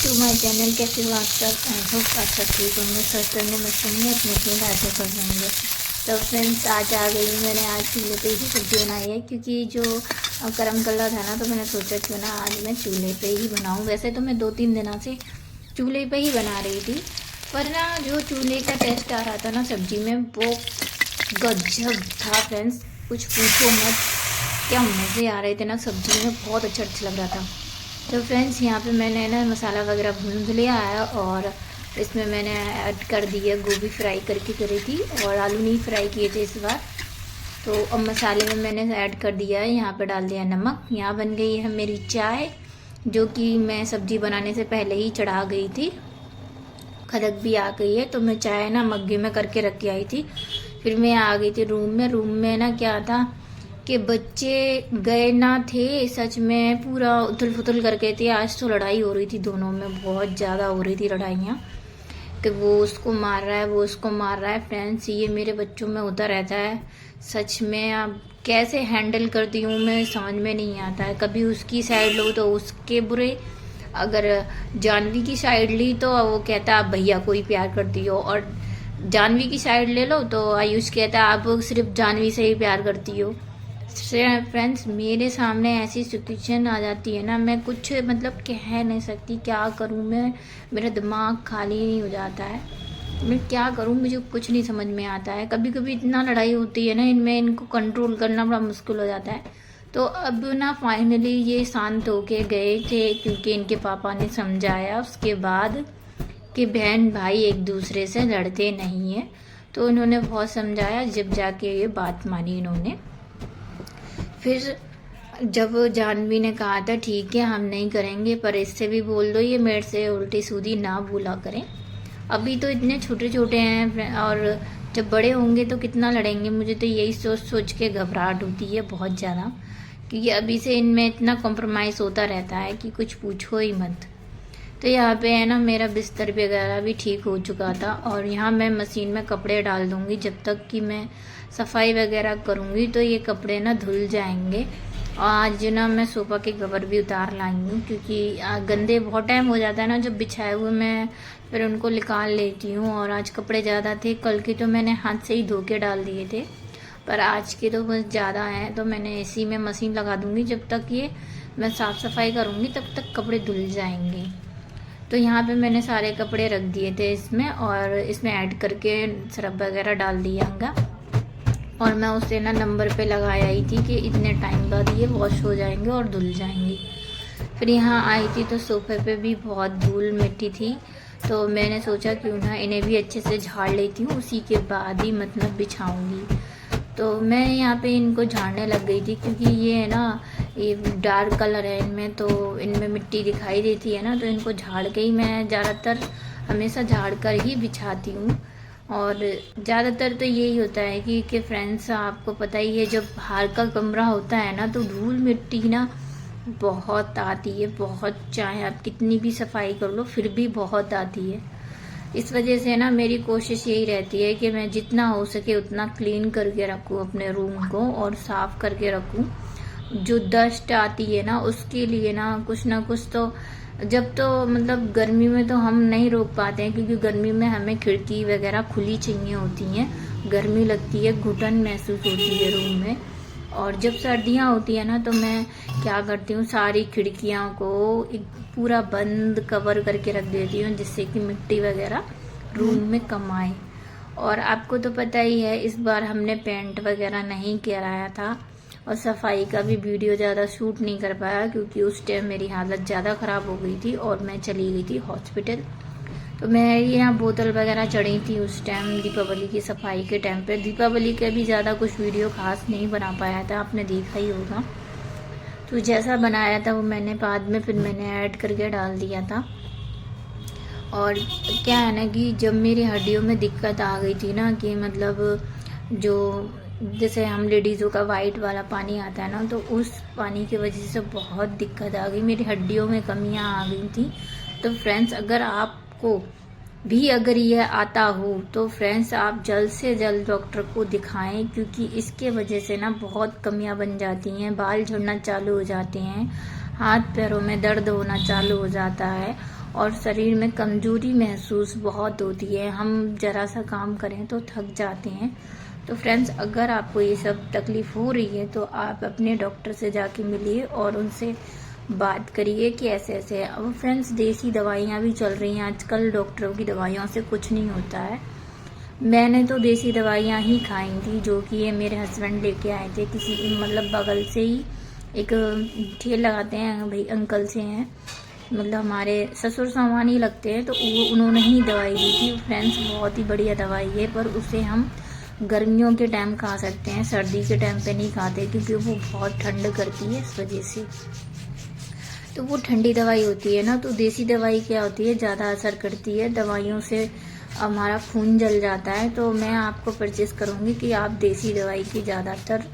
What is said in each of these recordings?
To my channel. कैसे हो आप सब? आई होप आप सब ठीक होंगे, स्वस्थ होंगे, मस्त होंगे, अपने अपने रास्ते पर होंगे। तो फ्रेंड्स आज आ गई हूँ। मैंने आज चूल्हे पे ही सब्जी बनाई है क्योंकि जो गरम कलर था ना, तो मैंने सोचा क्यों ना आज मैं चूल्हे पे ही बनाऊँ। वैसे तो मैं 2-3 दिनों से चूल्हे पे ही बना रही थी, पर ना जो चूल्हे का टेस्ट आ रहा था ना सब्जी में, वो गजब था फ्रेंड्स, कुछ पूछो मत। क्या मज़े आ रहे थे ना सब्जी में, बहुत अच्छा लग रहा था। तो फ्रेंड्स यहाँ पे मैंने ना मसाला वगैरह भून लिया है और इसमें मैंने ऐड कर दी है गोभी फ्राई करके करी थी और आलू नहीं फ्राई किए थे इस बार। तो अब मसाले में मैंने ऐड कर दिया है, यहाँ पे डाल दिया नमक। यहाँ बन गई है मेरी चाय, जो कि मैं सब्जी बनाने से पहले ही चढ़ा गई थी। खदक भी आ गई है, तो मैं चाय ना मग्गे में करके रख के आई थी। फिर मैं आ गई थी रूम में ना क्या था कि बच्चे गए ना थे, सच में पूरा उथल पुथल कर गए थे। आज तो लड़ाई हो रही थी दोनों में, बहुत ज़्यादा हो रही थी लड़ाइयाँ कि वो उसको मार रहा है, वो उसको मार रहा है। फ्रेंड्स ये मेरे बच्चों में होता रहता है, सच में। अब कैसे हैंडल करती हूँ मैं समझ में नहीं आता है। कभी उसकी साइड लो तो उसके बुरे, अगर जानवी की साइड ली तो वो कहता आप भैया को ही प्यार करती हो, और जानवी की साइड ले लो तो आयुष कहता आप सिर्फ जानवी से ही प्यार करती हो। फ्रेंड्स मेरे सामने ऐसी सिचुएशन आ जाती है ना, मैं कुछ मतलब कह नहीं सकती, क्या करूँ मैं। मेरा दिमाग खाली नहीं हो जाता है, मैं क्या करूँ, मुझे कुछ नहीं समझ में आता है। कभी कभी इतना लड़ाई होती है ना इनमें, इनको कंट्रोल करना बड़ा मुश्किल हो जाता है। तो अब ना फाइनली ये शांत होके गए थे क्योंकि इनके पापा ने समझाया उसके बाद कि बहन भाई एक दूसरे से लड़ते नहीं हैं। तो उन्होंने बहुत समझाया, जब जाके ये बात मानी इन्होंने। फिर जब जानवी ने कहा था ठीक है हम नहीं करेंगे, पर इससे भी बोल दो ये मेरे से उल्टी सीधी ना बोला करें। अभी तो इतने छोटे छोटे हैं और जब बड़े होंगे तो कितना लड़ेंगे। मुझे तो यही सोच सोच के घबराहट होती है बहुत ज़्यादा, क्योंकि अभी से इनमें इतना कॉम्प्रोमाइज़ होता रहता है कि कुछ पूछो ही मत। तो यहाँ पे है ना मेरा बिस्तर वगैरह भी ठीक हो चुका था और यहाँ मैं मशीन में कपड़े डाल दूँगी। जब तक कि मैं सफाई वगैरह करूँगी तो ये कपड़े ना धुल जाएंगे। और आज ना मैं सोफा के कवर भी उतार लाई हूँ क्योंकि गंदे बहुत टाइम हो जाता है ना जब बिछाए हुए, मैं फिर उनको निकाल लेती हूँ। और आज कपड़े ज़्यादा थे, कल के तो मैंने हाथ से ही धो के डाल दिए थे, पर आज के तो बस ज़्यादा हैं, तो मैंने इसी में मशीन लगा दूँगी। जब तक ये मैं साफ़ सफाई करूँगी तब तक कपड़े धुल जाएंगे। तो यहाँ पे मैंने सारे कपड़े रख दिए थे इसमें, और इसमें ऐड करके सरफ वगैरह डाल दिया। और मैं उसे ना नंबर पे लगाई आई थी कि इतने टाइम बाद ये वॉश हो जाएंगे और धुल जाएंगे। फिर यहाँ आई थी तो सोफे पे भी बहुत धूल मिट्टी थी, तो मैंने सोचा क्यों ना इन्हें भी अच्छे से झाड़ लेती हूँ, उसी के बाद ही मतलब बिछाऊँगी। तो मैं यहाँ पे इनको झाड़ने लग गई थी क्योंकि ये है ना, ये डार्क कलर है इनमें, तो इनमें मिट्टी दिखाई देती है ना, तो इनको झाड़ के ही मैं ज़्यादातर हमेशा झाड़ कर ही बिछाती हूँ। और ज़्यादातर तो यही होता है कि फ्रेंड्स आपको पता ही है, जब बाहर का कमरा होता है ना तो धूल मिट्टी ना बहुत आती है, बहुत, चाहे आप कितनी भी सफाई कर लो फिर भी बहुत आती है। इस वजह से ना मेरी कोशिश यही रहती है कि मैं जितना हो सके उतना क्लीन करके रखूँ अपने रूम को और साफ़ करके रखूँ। जो डस्ट आती है ना उसके लिए ना कुछ तो, जब तो मतलब गर्मी में तो हम नहीं रोक पाते हैं क्योंकि गर्मी में हमें खिड़की वगैरह खुली चाहिए होती हैं, गर्मी लगती है, घुटन महसूस होती है रूम में। और जब सर्दियाँ होती है ना तो मैं क्या करती हूँ, सारी खिड़कियाँ को एक पूरा बंद कवर करके रख देती हूँ जिससे कि मिट्टी वगैरह रूम में कम आए। और आपको तो पता ही है इस बार हमने पेंट वगैरह नहीं कराया था और सफाई का भी वीडियो ज़्यादा शूट नहीं कर पाया क्योंकि उस टाइम मेरी हालत ज़्यादा ख़राब हो गई थी और मैं चली गई थी हॉस्पिटल। तो मैं यहाँ बोतल वगैरह चढ़ी थी उस टाइम दीपावली की सफाई के टाइम पे। दीपावली के भी ज़्यादा कुछ वीडियो खास नहीं बना पाया था, आपने देखा ही होगा। तो जैसा बनाया था वो मैंने बाद में फिर मैंने ऐड करके डाल दिया था। और क्या है ना कि जब मेरी हड्डियों में दिक्कत आ गई थी ना, कि मतलब जो जैसे हम लेडीज़ों का वाइट वाला पानी आता है ना, तो उस पानी की वजह से बहुत दिक्कत आ गई, मेरी हड्डियों में कमियां आ गई थी। तो फ्रेंड्स अगर आपको भी अगर ये आता हो तो फ्रेंड्स आप जल्द से जल्द डॉक्टर को दिखाएं, क्योंकि इसके वजह से ना बहुत कमियां बन जाती हैं, बाल झड़ना चालू हो जाते हैं, हाथ पैरों में दर्द होना चालू हो जाता है और शरीर में कमजोरी महसूस बहुत होती है। हम जरा सा काम करें तो थक जाते हैं। तो फ्रेंड्स, अगर आपको ये सब तकलीफ हो रही है तो आप अपने डॉक्टर से जाके मिलिए और उनसे बात करिए कि ऐसे ऐसे है। अब फ्रेंड्स, देसी दवाइयाँ भी चल रही हैं आजकल, डॉक्टरों की दवाइयों से कुछ नहीं होता है। मैंने तो देसी दवाइयाँ ही खाई थी, जो कि ये मेरे हस्बैंड लेके आए थे किसी मतलब बगल से ही। एक ठेल लगाते हैं भाई, अंकल से हैं, मतलब हमारे ससुर सामान ही लगते हैं, तो वो उन्होंने ही दवाई दी थी। फ्रेंड्स, बहुत ही बढ़िया दवाई है, पर उसे हम गर्मियों के टाइम खा सकते हैं, सर्दी के टाइम पे नहीं खाते, क्योंकि वो बहुत ठंड करती है इस वजह से। तो वो ठंडी दवाई होती है ना, तो देसी दवाई क्या होती है, ज़्यादा असर करती है, दवाइयों से हमारा खून जल जाता है। तो मैं आपको परचेस करूँगी कि आप देसी दवाई की ज़्यादातर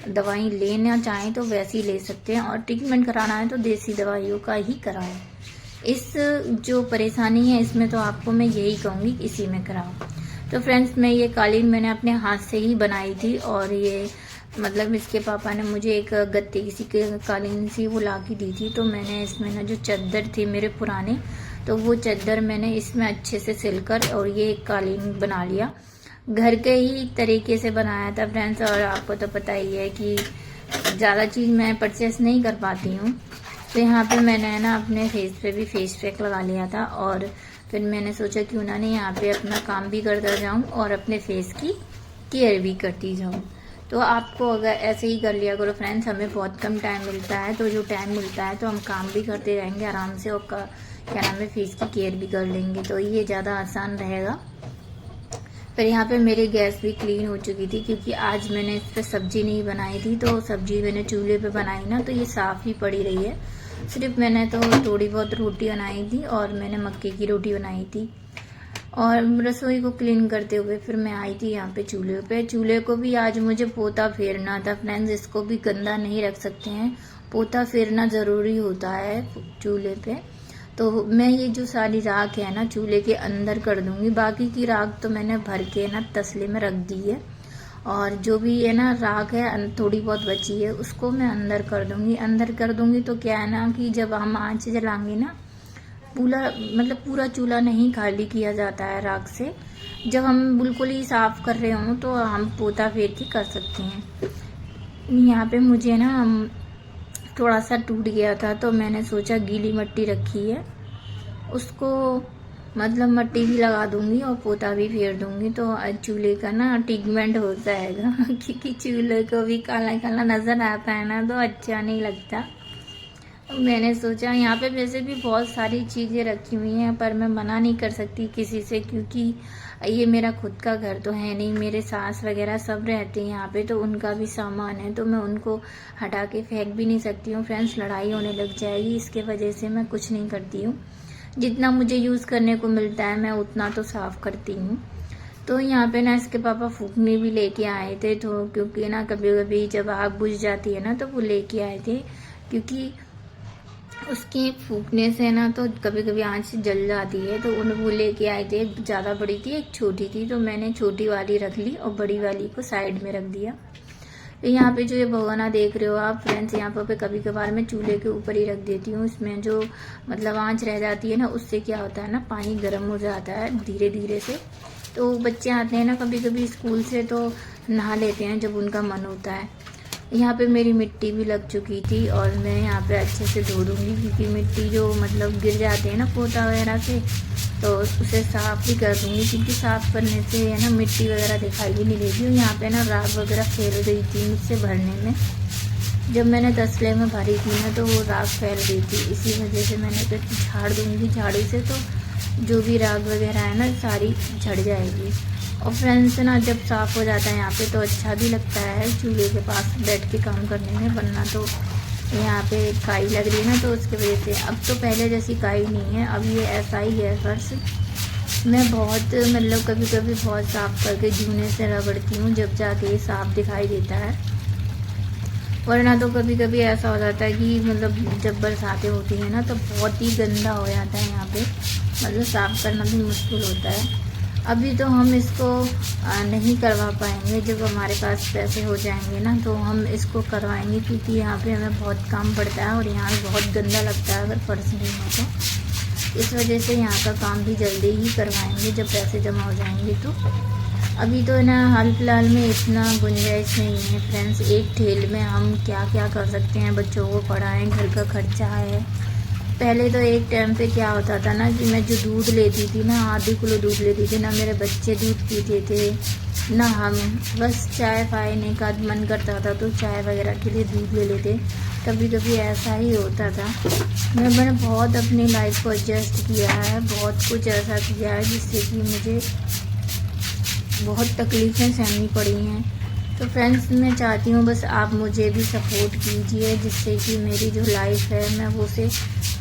दवाई लेना चाहें तो वैसी ले सकते हैं, और ट्रीटमेंट कराना है तो देसी दवाइयों का ही कराएं। इस जो परेशानी है इसमें तो आपको मैं यही कहूँगी कि इसी में कराओ। तो फ्रेंड्स, मैं ये कालीन मैंने अपने हाथ से ही बनाई थी, और ये मतलब इसके पापा ने मुझे एक गत्ते किसी के कालीन सी वो ला के दी थी। तो मैंने इसमें ना जो चादर थे मेरे पुराने, तो वो चादर मैंने इसमें अच्छे से सिलकर और ये एक कालीन बना लिया। घर के ही तरीके से बनाया था फ्रेंड्स, और आपको तो पता ही है कि ज़्यादा चीज़ मैं परचेस नहीं कर पाती हूँ। तो यहाँ पे मैंने ना अपने फेस पे भी फेस पैक लगा लिया था, और फिर मैंने सोचा क्यों ना नहीं यहाँ पे अपना काम भी करता जाऊँ और अपने फेस की केयर भी करती जाऊँ। तो आपको अगर ऐसे ही कर लिया करो फ्रेंड्स, हमें बहुत कम टाइम मिलता है, तो जो टाइम मिलता है तो हम काम भी करते रहेंगे आराम से, और क्या नाम है, फेस की केयर भी कर लेंगे, तो ये ज़्यादा आसान रहेगा। फिर यहाँ पे मेरी गैस भी क्लीन हो चुकी थी, क्योंकि आज मैंने इस पर सब्जी नहीं बनाई थी, तो सब्जी मैंने चूल्हे पे बनाई ना, तो ये साफ़ ही पड़ी रही है। सिर्फ मैंने तो थोड़ी बहुत रोटी बनाई थी, और मैंने मक्के की रोटी बनाई थी। और रसोई को क्लीन करते हुए फिर मैं आई थी यहाँ पे चूल्हे पे। चूल्हे को भी आज मुझे पोता फेरना था फ्रेंड्स, इसको भी गंदा नहीं रख सकते हैं, पोता फेरना ज़रूरी होता है चूल्हे पे। तो मैं ये जो सारी राख है ना चूल्हे के अंदर कर दूंगी, बाकी की राख तो मैंने भर के ना तसले में रख दी है, और जो भी है ना राख है थोड़ी बहुत बची है उसको मैं अंदर कर दूंगी। तो क्या है ना कि जब हम आँच जलाएंगे ना, पूरा चूल्हा नहीं खाली किया जाता है राख से। जब हम बिल्कुल ही साफ कर रहे हों तो हम पोता फेर के कर सकते हैं। यहाँ पे मुझे ना थोड़ा सा टूट गया था, तो मैंने सोचा गीली मिट्टी रखी है, उसको मतलब मिट्टी भी लगा दूंगी और पोता भी फेर दूंगी, तो चूल्हे का ना ट्रीटमेंट हो जाएगा क्योंकि चूल्हे को भी काला काला नज़र आता है ना, तो अच्छा नहीं लगता। मैंने सोचा यहाँ पे वैसे भी बहुत सारी चीज़ें रखी हुई हैं, पर मैं मना नहीं कर सकती किसी से, क्योंकि ये मेरा खुद का घर तो है नहीं, मेरे सास वगैरह सब रहते हैं यहाँ पे, तो उनका भी सामान है, तो मैं उनको हटा के फेंक भी नहीं सकती हूँ फ्रेंड्स, लड़ाई होने लग जाएगी। इसके वजह से मैं कुछ नहीं करती हूँ, जितना मुझे यूज़ करने को मिलता है मैं उतना तो साफ़ करती हूँ। तो यहाँ पे ना इसके पापा फूकनी भी लेके आए थे, तो क्योंकि ना कभी कभी जब आग बुझ जाती है ना तो वो लेके आए थे, क्योंकि उसके फूकने से ना तो कभी कभी आँच जल जाती है, तो उन वो लेके आए थे। एक ज़्यादा बड़ी थी, एक छोटी थी, तो मैंने छोटी वाली रख ली और बड़ी वाली को साइड में रख दिया। तो यहाँ पे जो ये भगोना देख रहे हो आप फ्रेंड्स, यहाँ पे कभी कभार मैं चूल्हे के ऊपर ही रख देती हूँ। इसमें जो मतलब आँच रह जाती है ना, उससे क्या होता है ना, पानी गर्म हो जाता है धीरे धीरे से। तो बच्चे आते हैं ना कभी कभी स्कूल से, तो नहा लेते हैं जब उनका मन होता है। यहाँ पे मेरी मिट्टी भी लग चुकी थी, और मैं यहाँ पे अच्छे से धो दूँगी, क्योंकि मिट्टी जो मतलब गिर जाते हैं ना पोता वगैरह से, तो उसे साफ़ भी कर दूँगी, क्योंकि साफ़ करने से है ना मिट्टी वगैरह दिखाई भी नहीं देती। और यहाँ पे ना राख वगैरह फैल गई थी मुझसे भरने में, जब मैंने तसले में भरी थी ना तो वो राख फैल गई थी, इसी वजह से मैंने फिर झाड़ दूँगी झाड़ू से, तो जो भी राख वगैरह है ना सारी झड़ जाएगी। और फ्रेंड्स ना जब साफ़ हो जाता है यहाँ पे तो अच्छा भी लगता है चूल्हे के पास बैठ के काम करने में, वरना तो यहाँ पे काई लग रही है ना, तो उसकी वजह से अब तो पहले जैसी काई नहीं है, अब ये ऐसा ही है फर्श। मैं बहुत मतलब कभी कभी बहुत साफ़ करके जूने से रगड़ती हूँ, जब जाके ये साफ़ दिखाई देता है, वरना तो कभी कभी ऐसा हो जाता है कि मतलब जब बरसातें होती हैं ना तो बहुत ही गंदा हो जाता है यहाँ पे, मतलब साफ़ करना भी मुश्किल होता है। अभी तो हम इसको नहीं करवा पाएंगे, जब हमारे पास पैसे हो जाएंगे ना तो हम इसको करवाएंगे, क्योंकि यहाँ पे हमें बहुत काम पड़ता है और यहाँ बहुत गंदा लगता है अगर फर्श नहीं हो तो। इस वजह से यहाँ का काम भी जल्दी ही करवाएंगे जब पैसे जमा हो जाएंगे। तो अभी तो ना हाल फिलहाल में इतना गुंजाइश नहीं है फ्रेंड्स। एक ठेल में हम क्या क्या कर सकते हैं, बच्चों को पढ़ाएं, घर का खर्चा है। पहले तो एक टाइम पे क्या होता था ना कि मैं जो दूध लेती थी ना, आधी किलो दूध लेती थी ना, मेरे बच्चे दूध पीते थे ना हम, बस चाय पाने का मन करता था तो चाय वगैरह के लिए दूध ले लेते। कभी कभी ऐसा ही होता था। मैंने बहुत अपनी लाइफ को एडजस्ट किया है, बहुत कुछ ऐसा किया है जिससे कि मुझे बहुत तकलीफ़ें सहनी पड़ी हैं। तो फ्रेंड्स मैं चाहती हूँ बस आप मुझे भी सपोर्ट कीजिए, जिससे कि मेरी जो लाइफ है मैं वो से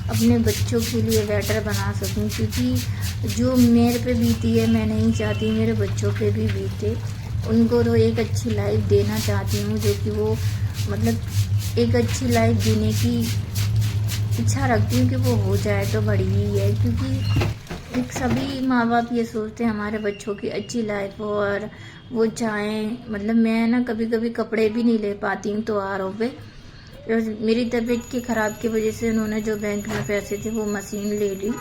अपने बच्चों के लिए बेटर बना सकूं, क्योंकि जो मेरे पे बीती है मैं नहीं चाहती मेरे बच्चों पे भी बीते। उनको तो एक अच्छी लाइफ देना चाहती हूँ, जो कि वो मतलब एक अच्छी लाइफ जीने की इच्छा रखती हूँ कि वो हो जाए तो बड़ी ही है। क्योंकि एक सभी माँ बाप ये सोचते हैं हमारे बच्चों की अच्छी लाइफ हो और वो चाहें, मतलब मैं ना कभी कभी कपड़े भी नहीं ले पाती हूँ त्योहारों पे। मेरी तबीयत के ख़राब की वजह से उन्होंने जो बैंक में पैसे थे वो मशीन ले ली,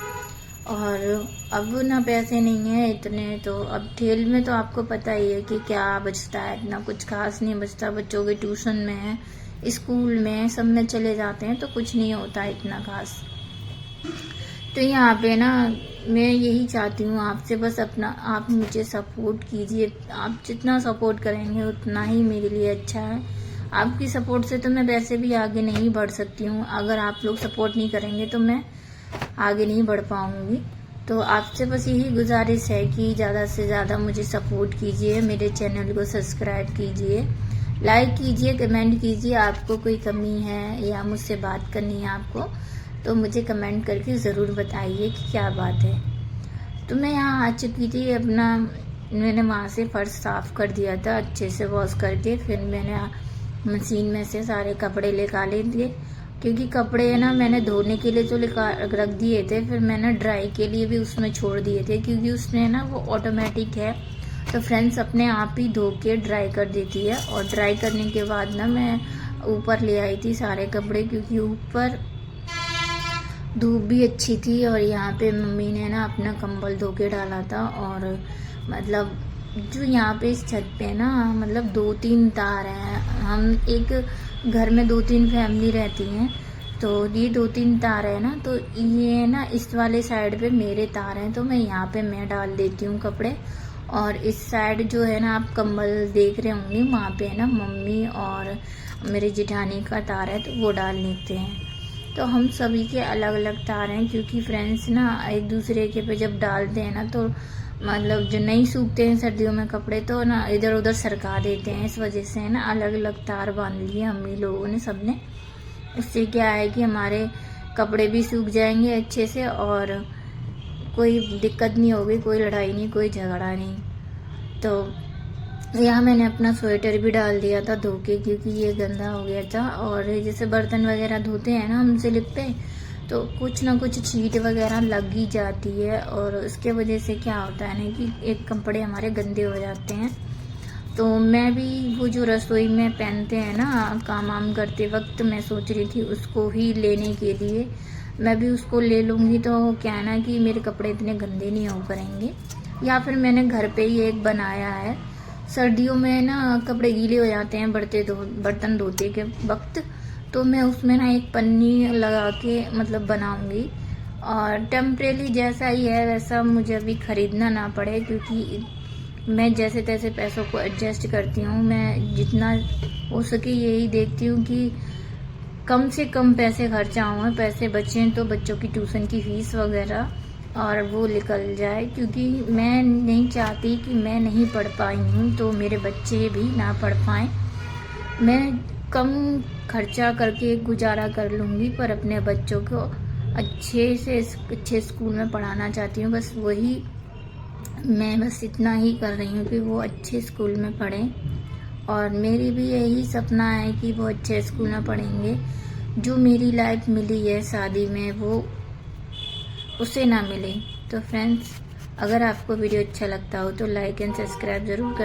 और अब ना पैसे नहीं हैं इतने। तो अब ठेल में तो आपको पता ही है कि क्या बचता है, इतना कुछ खास नहीं बचता। बच्चों के ट्यूशन में है, स्कूल में, सब में चले जाते हैं तो कुछ नहीं होता इतना खास। तो यहाँ पे ना मैं यही चाहती हूँ आपसे, बस अपना आप मुझे सपोर्ट कीजिए। आप जितना सपोर्ट करेंगे उतना ही मेरे लिए अच्छा है। आपकी सपोर्ट से तो मैं वैसे भी आगे नहीं बढ़ सकती हूँ। अगर आप लोग सपोर्ट नहीं करेंगे तो मैं आगे नहीं बढ़ पाऊँगी। तो आपसे बस यही गुजारिश है कि ज़्यादा से ज़्यादा मुझे सपोर्ट कीजिए, मेरे चैनल को सब्सक्राइब कीजिए, लाइक कीजिए, कमेंट कीजिए। आपको कोई कमी है या मुझसे बात करनी है आपको, तो मुझे कमेंट करके ज़रूर बताइए कि क्या बात है। तो मैं यहाँ आ चुकी थी, मैंने वहाँ से फर्श साफ़ कर दिया था अच्छे से वॉश करके। फिर मैंने मशीन में से सारे कपड़े निकाले थे, क्योंकि कपड़े ना मैंने धोने के लिए तो रख दिए थे, फिर मैंने ड्राई के लिए भी उसमें छोड़ दिए थे, क्योंकि उसमें ना वो ऑटोमेटिक है तो फ्रेंड्स अपने आप ही धो के ड्राई कर देती है। और ड्राई करने के बाद ना मैं ऊपर ले आई थी सारे कपड़े, क्योंकि ऊपर धूप भी अच्छी थी। और यहाँ पे मम्मी ने ना अपना कंबल धो के डाला था। और मतलब जो यहाँ पे इस छत पे ना मतलब 2-3 तार हैं। हम एक घर में 2-3 फैमिली रहती हैं, तो ये 2-3 तार है ना, तो ये ना इस वाले साइड पे मेरे तार हैं, तो मैं यहाँ पे मैं डाल देती हूँ कपड़े। और इस साइड जो है ना आप कंबल देख रहे होंगे, वहाँ पे ना मम्मी और मेरी जेठानी का तार है, तो वो डाल लेते हैं। तो हम सभी के अलग अलग तार हैं, क्योंकि फ्रेंड्स ना एक दूसरे के पे जब डालते हैं ना तो मतलब जो नहीं सूखते हैं सर्दियों में कपड़े, तो ना इधर उधर सरका देते हैं। इस वजह से ना अलग अलग तार बांध लिए हम लोगों ने सबने। उससे क्या है कि हमारे कपड़े भी सूख जाएंगे अच्छे से और कोई दिक्कत नहीं होगी, कोई लड़ाई नहीं, कोई झगड़ा नहीं। तो यहाँ मैंने अपना स्वेटर भी डाल दिया था धो के, क्योंकि ये गंदा हो गया था। और जैसे बर्तन वगैरह धोते हैं ना हम स्लिप पे, तो कुछ ना कुछ छींट वगैरह लग ही जाती है, और उसके वजह से क्या होता है ना कि एक कपड़े हमारे गंदे हो जाते हैं। तो मैं भी वो जो रसोई में पहनते हैं ना काम वाम करते वक्त, मैं सोच रही थी उसको ही लेने के लिए, मैं भी उसको ले लूँगी। तो क्या है ना कि मेरे कपड़े इतने गंदे नहीं हो करेंगे। या फिर मैंने घर पे ही एक बनाया है, सर्दियों में ना कपड़े गीले हो जाते हैं बर्तन धोते के वक्त, तो मैं उसमें ना एक पन्नी लगा के मतलब बनाऊंगी। और टेम्परेरी जैसा ही है वैसा मुझे अभी ख़रीदना ना पड़े, क्योंकि मैं जैसे तैसे पैसों को एडजस्ट करती हूँ। मैं जितना हो सके यही देखती हूँ कि कम से कम पैसे खर्चा हुए, पैसे बचें तो बच्चों की ट्यूशन की फ़ीस वगैरह और वो निकल जाए। क्योंकि मैं नहीं चाहती कि मैं नहीं पढ़ पाई हूँ तो मेरे बच्चे भी ना पढ़ पाएँ। मैं कम खर्चा करके गुजारा कर लूँगी, पर अपने बच्चों को अच्छे स्कूल में पढ़ाना चाहती हूँ। बस वही मैं बस इतना ही कर रही हूँ कि वो अच्छे स्कूल में पढ़ें। और मेरी भी यही सपना है कि वो अच्छे स्कूल में पढ़ेंगे। जो मेरी लाइफ मिली है शादी में वो उसे ना मिले। तो फ्रेंड्स, अगर आपको वीडियो अच्छा लगता हो तो लाइक एंड सब्सक्राइब ज़रूर करें।